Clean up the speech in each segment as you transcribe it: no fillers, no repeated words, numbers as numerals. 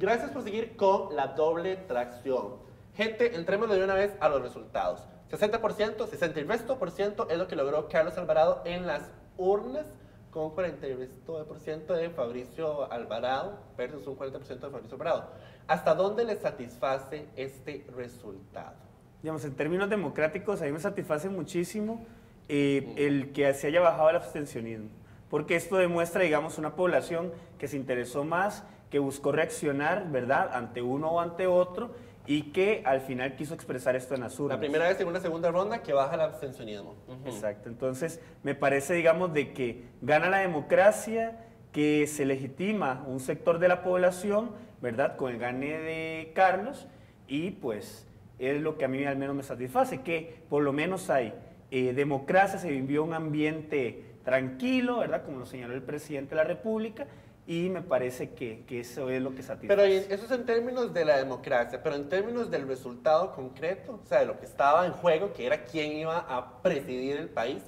Gracias por seguir con la doble tracción. Gente, entremos de una vez a los resultados. 60%, 60 y resto por ciento es lo que logró Carlos Alvarado en las urnas, con 40 y resto por ciento de Fabricio Alvarado versus un 40% de Fabricio Alvarado. ¿Hasta dónde le satisface este resultado? Digamos, en términos democráticos, a mí me satisface muchísimo el que se haya bajado el abstencionismo, porque esto demuestra, digamos, una población que se interesó más, que buscó reaccionar, ¿verdad?, ante uno o ante otro, y que al final quiso expresar esto en las urnas. La primera vez en una segunda ronda que baja el abstencionismo. Exacto, entonces me parece, digamos, de que gana la democracia, que se legitima un sector de la población, ¿verdad?, con el gane de Carlos, y pues es lo que a mí al menos me satisface, que por lo menos hay democracia, se vivió un ambiente tranquilo, ¿verdad?, como lo señaló el presidente de la República, y me parece que eso es lo que satisface. Pero eso es en términos de la democracia, pero en términos del resultado concreto, o sea, de lo que estaba en juego, que era quién iba a presidir el país,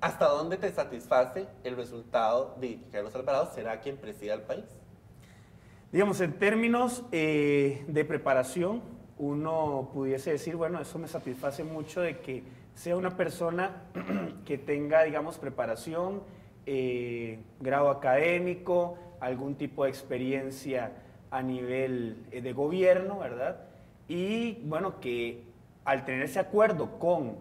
¿hasta dónde te satisface el resultado de que Carlos Alvarado será quien presida el país? Digamos, en términos de preparación, uno pudiese decir, bueno, eso me satisface mucho de que sea una persona que tenga, digamos, preparación, grado académico, algún tipo de experiencia a nivel de gobierno, ¿verdad? Y bueno, que al tener ese acuerdo con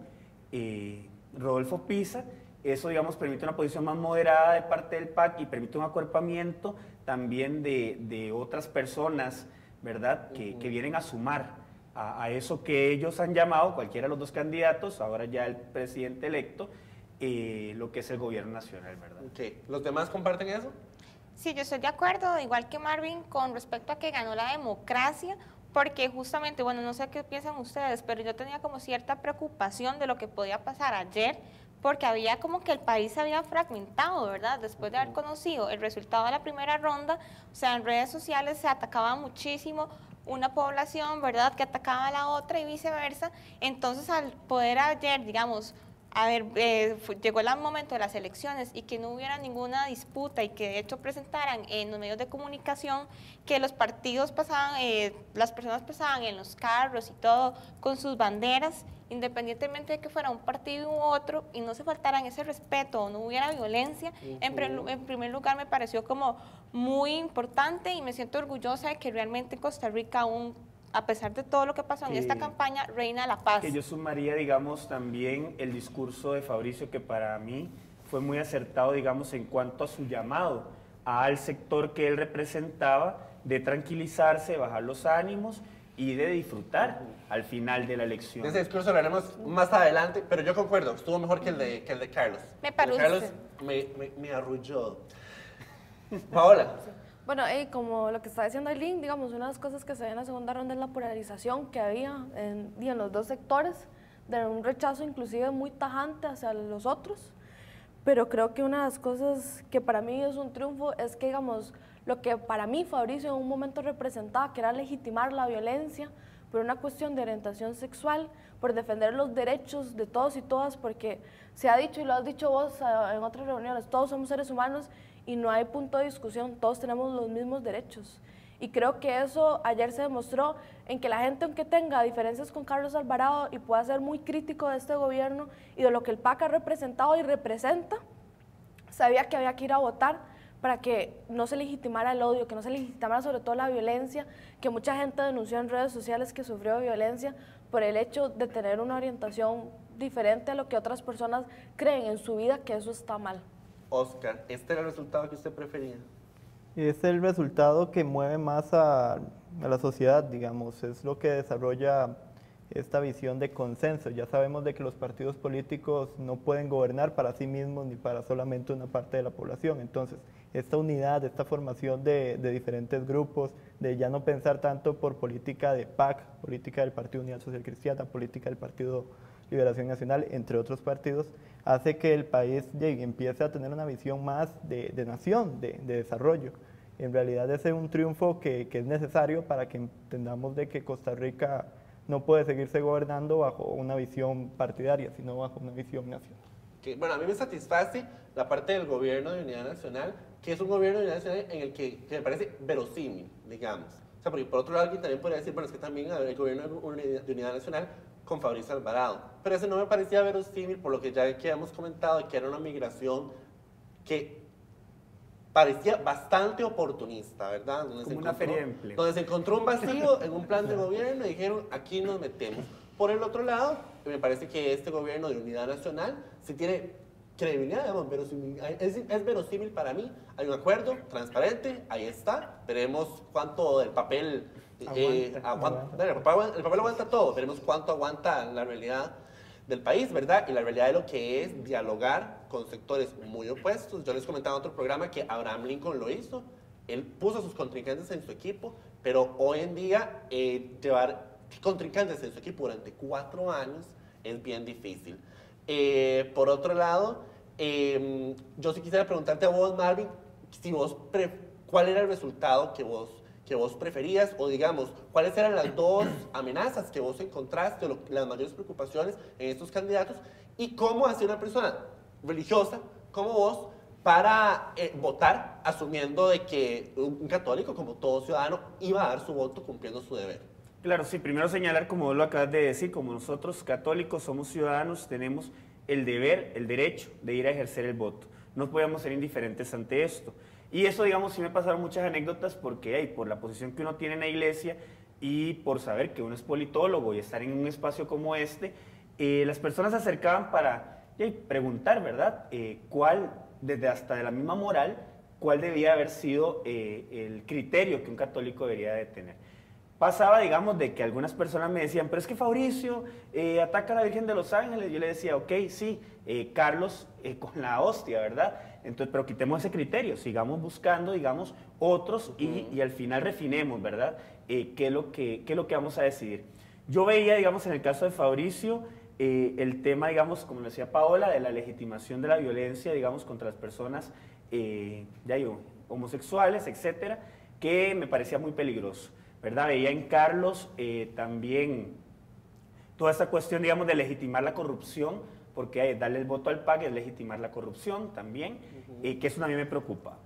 Rodolfo Pisa, eso, digamos, permite una posición más moderada de parte del PAC y permite un acuerpamiento también de otras personas, ¿verdad?, que vienen a sumar a eso que ellos han llamado, cualquiera de los dos candidatos, ahora ya el presidente electo, lo que es el gobierno nacional, ¿verdad? Okay. ¿Los demás comparten eso? Sí, yo estoy de acuerdo, igual que Marvin, con respecto a que ganó la democracia, porque justamente, bueno, no sé qué piensan ustedes, pero yo tenía como cierta preocupación de lo que podía pasar ayer, porque había como que el país se había fragmentado, ¿verdad? Después de haber conocido el resultado de la primera ronda, o sea, en redes sociales se atacaba muchísimo una población, ¿verdad?, que atacaba a la otra y viceversa. Entonces, al poder ayer, digamos, a ver, llegó el momento de las elecciones y que no hubiera ninguna disputa y que de hecho presentaran en los medios de comunicación que los partidos pasaban, las personas pasaban en los carros y todo con sus banderas, independientemente de que fuera un partido u otro, y no se faltaran ese respeto o no hubiera violencia. En primer lugar me pareció como muy importante y me siento orgullosa de que realmente Costa Rica aún, a pesar de todo lo que pasó en esta campaña, reina la paz. Que yo sumaría, digamos, también el discurso de Fabricio, que para mí fue muy acertado, digamos, en cuanto a su llamado al sector que él representaba, de tranquilizarse, de bajar los ánimos y de disfrutar al final de la elección. De ese discurso lo haremos más adelante, pero yo concuerdo, estuvo mejor que el de Carlos. Me parece. Carlos me arrulló. Paola. Bueno, como lo que está diciendo Aileen, digamos, una de las cosas que se ve en la segunda ronda es la polarización que había en los dos sectores, de un rechazo inclusive muy tajante hacia los otros, pero creo que una de las cosas que para mí es un triunfo es que, digamos, lo que para mí Fabricio en un momento representaba, que era legitimar la violencia por una cuestión de orientación sexual, por defender los derechos de todos y todas, porque se ha dicho, y lo has dicho vos en otras reuniones, todos somos seres humanos y no hay punto de discusión, todos tenemos los mismos derechos. Y creo que eso ayer se demostró en que la gente, aunque tenga diferencias con Carlos Alvarado y pueda ser muy crítico de este gobierno y de lo que el PAC ha representado y representa, sabía que había que ir a votar para que no se legitimara el odio, que no se legitimara sobre todo la violencia, que mucha gente denunció en redes sociales que sufrió violencia por el hecho de tener una orientación diferente a lo que otras personas creen en su vida, que eso está mal. Oscar, ¿este era el resultado que usted prefería? Es el resultado que mueve más a la sociedad, digamos, es lo que desarrolla esta visión de consenso. Ya sabemos de que los partidos políticos no pueden gobernar para sí mismos ni para solamente una parte de la población. Entonces, esta unidad, esta formación de diferentes grupos, de ya no pensar tanto por política de PAC, política del Partido Unidad Social Cristiana, política del Partido Liberación Nacional, entre otros partidos, hace que el país empiece a tener una visión más de nación, de desarrollo. En realidad ese es un triunfo que es necesario para que entendamos de que Costa Rica no puede seguirse gobernando bajo una visión partidaria, sino bajo una visión nacional. Bueno, a mí me satisface la parte del gobierno de unidad nacional que es un gobierno de unidad nacional en el que me parece verosímil, digamos. O sea, porque por otro lado alguien también podría decir, bueno, es que también el gobierno de unidad nacional con Fabricio Alvarado. Pero ese no me parecía verosímil por lo que ya que hemos comentado, que era una migración que parecía bastante oportunista, ¿verdad? Como una feria de empleo. Donde se encontró un vacío en un plan de gobierno y dijeron, aquí nos metemos. Por el otro lado, me parece que este gobierno de unidad nacional sí tiene credibilidad, digamos, es verosímil para mí. Hay un acuerdo transparente, ahí está. Veremos cuánto el papel aguanta. El papel aguanta todo, veremos cuánto aguanta la realidad del país, ¿verdad? Y la realidad de lo que es dialogar con sectores muy opuestos. Yo les comentaba en otro programa que Abraham Lincoln lo hizo. Él puso a sus contrincantes en su equipo, pero hoy en día llevar contrincantes en su equipo durante 4 años es bien difícil. Por otro lado, yo sí quisiera preguntarte a vos, Marvin, si ¿cuál era el resultado que vos preferías? O digamos, ¿cuáles eran las 2 amenazas que vos encontraste, o las mayores preocupaciones en estos candidatos? ¿Y cómo hace una persona religiosa como vos para votar, asumiendo de que un católico, como todo ciudadano, iba a dar su voto cumpliendo su deber? Claro, sí, primero señalar, como vos lo acabas de decir, como nosotros católicos somos ciudadanos, tenemos el deber, el derecho de ir a ejercer el voto. No podemos ser indiferentes ante esto. Y eso, digamos, sí me pasaron muchas anécdotas porque por la posición que uno tiene en la iglesia y por saber que uno es politólogo y estar en un espacio como este, las personas se acercaban para preguntar, ¿verdad? ¿Cuál, desde hasta de la misma moral, cuál debía haber sido el criterio que un católico debería de tener? Pasaba, digamos, de que algunas personas me decían, pero es que Fabricio ataca a la Virgen de los Ángeles. Yo le decía, ok, sí, Carlos con la hostia, ¿verdad? Entonces, pero quitemos ese criterio, sigamos buscando, digamos, otros y al final refinemos, ¿verdad? ¿Qué es lo que vamos a decidir? Yo veía, digamos, en el caso de Fabricio, el tema, digamos, como decía Paola, de la legitimación de la violencia, digamos, contra las personas homosexuales, etcétera, que me parecía muy peligroso, ¿verdad? Veía en Carlos también toda esta cuestión, digamos, de legitimar la corrupción, porque darle el voto al PAC es legitimar la corrupción también, que eso también me preocupa.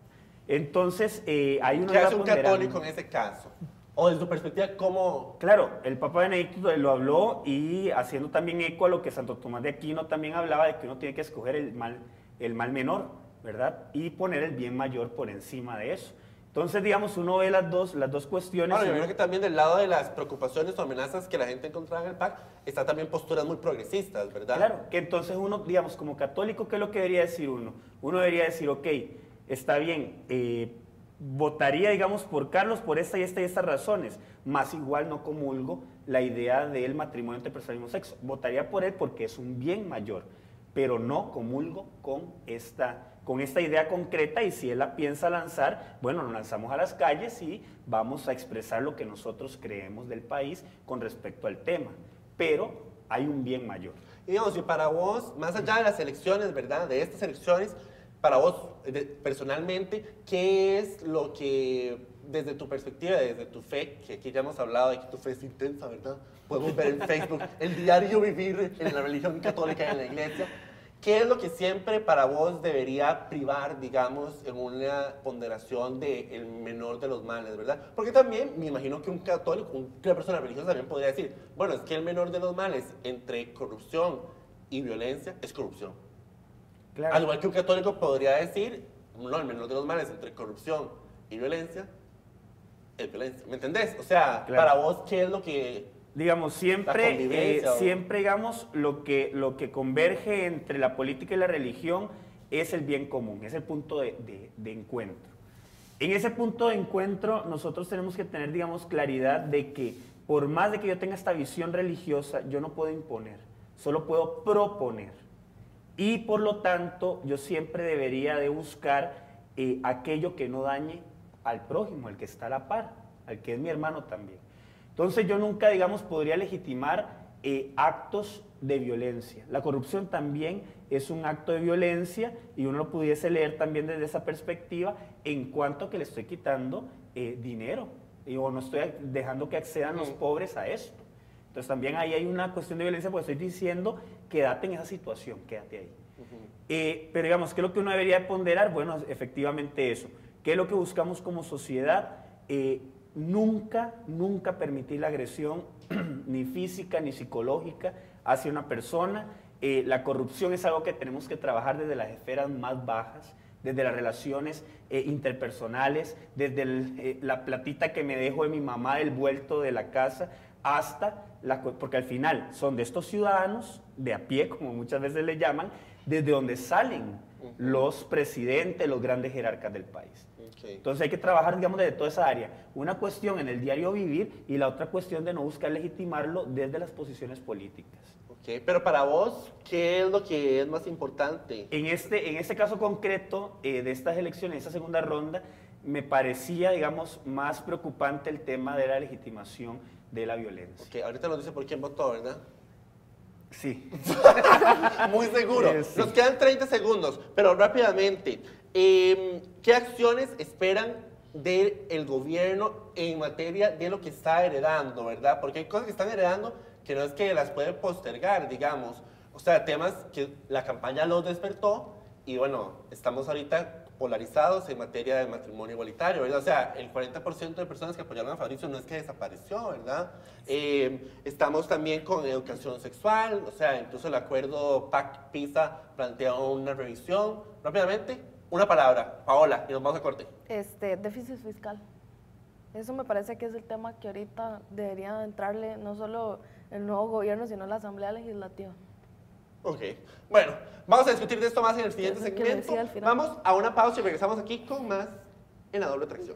Entonces, hay una... ¿Qué hace un católico en ese caso? O desde tu perspectiva, ¿cómo...? Claro, el Papa Benedicto lo habló y haciendo también eco a lo que Santo Tomás de Aquino también hablaba, de que uno tiene que escoger el mal menor, ¿verdad? Y poner el bien mayor por encima de eso. Entonces, digamos, uno ve las dos cuestiones. Bueno, yo creo que también del lado de las preocupaciones o amenazas que la gente encontraba en el PAC, está también posturas muy progresistas, ¿verdad? Claro, que entonces uno, digamos, como católico, ¿qué es lo que debería decir uno? Uno debería decir, ok, está bien, votaría, digamos, por Carlos por esta y estas razones, más igual no comulgo la idea del matrimonio entre persona del mismo sexo. Votaría por él porque es un bien mayor, pero no comulgo con esta idea concreta, y si él la piensa lanzar, bueno, nos lanzamos a las calles y vamos a expresar lo que nosotros creemos del país con respecto al tema, pero hay un bien mayor. Y digamos, y para vos, más allá de las elecciones, ¿verdad? De estas elecciones, para vos, personalmente, ¿qué es lo que, desde tu perspectiva, desde tu fe, que aquí ya hemos hablado de que tu fe es intensa, ¿verdad? Podemos ver en Facebook el diario vivir en la religión católica y en la iglesia. ¿Qué es lo que siempre para vos debería privar, digamos, en una ponderación del menor de los males, ¿verdad? Porque también me imagino que un católico, una persona religiosa también podría decir, bueno, es que el menor de los males entre corrupción y violencia es corrupción. Claro. Al igual que un católico podría decir, no, el menor de los males entre corrupción y violencia es violencia. ¿Me entendés? O sea, claro. Para vos, ¿qué es lo que... Digamos, siempre, digamos, lo que converge entre la política y la religión es el bien común, es el punto de encuentro. En ese punto de encuentro nosotros tenemos que tener, digamos, claridad de que por más de que yo tenga esta visión religiosa, yo no puedo imponer, solo puedo proponer. Y por lo tanto, yo siempre debería de buscar aquello que no dañe al prójimo, al que está a la par, al que es mi hermano también. Entonces yo nunca, digamos, podría legitimar actos de violencia. La corrupción también es un acto de violencia y uno lo pudiese leer también desde esa perspectiva en cuanto a que le estoy quitando dinero o no estoy dejando que accedan los pobres a esto. Entonces también ahí hay una cuestión de violencia porque estoy diciendo quédate en esa situación, quédate ahí. Pero digamos, ¿qué es lo que uno debería ponderar? Bueno, efectivamente eso. ¿Qué es lo que buscamos como sociedad? Nunca permitir la agresión ni física ni psicológica hacia una persona. La corrupción es algo que tenemos que trabajar desde las esferas más bajas, desde las relaciones interpersonales, desde la platita que me dejo de mi mamá del vuelto de la casa, hasta porque al final son de estos ciudadanos de a pie, como muchas veces le llaman, desde donde salen los presidentes, los grandes jerarcas del país. Okay. Entonces hay que trabajar, digamos, desde toda esa área. Una cuestión en el diario vivir y la otra cuestión de no buscar legitimarlo desde las posiciones políticas. Okay. Pero para vos, ¿qué es lo que es más importante? En este caso concreto de estas elecciones, esta segunda ronda, me parecía, digamos, más preocupante el tema de la legitimación de la violencia. Okay. Ahorita nos dice por quién votó, ¿verdad? Sí. Muy seguro. Sí. Nos quedan 30 segundos, pero rápidamente. ¿Qué acciones esperan del gobierno en materia de lo que está heredando, verdad? Porque hay cosas que están heredando que no es que las pueden postergar, digamos. O sea, temas que la campaña los despertó y bueno, estamos ahorita polarizados en materia de matrimonio igualitario, ¿verdad? O sea, el 40% de personas que apoyaron a Fabricio no es que desapareció, ¿verdad? Estamos también con educación sexual, o sea, incluso el acuerdo PAC-PISA plantea una revisión. Rápidamente, una palabra, Paola, y nos vamos a corte. Déficit fiscal. Eso me parece que es el tema que ahorita debería entrarle no solo el nuevo gobierno, sino la Asamblea Legislativa. Ok, bueno, vamos a discutir de esto más en el siguiente Eso es lo que decía segmento. al final. Vamos a una pausa y regresamos aquí con más en La Doble Tracción.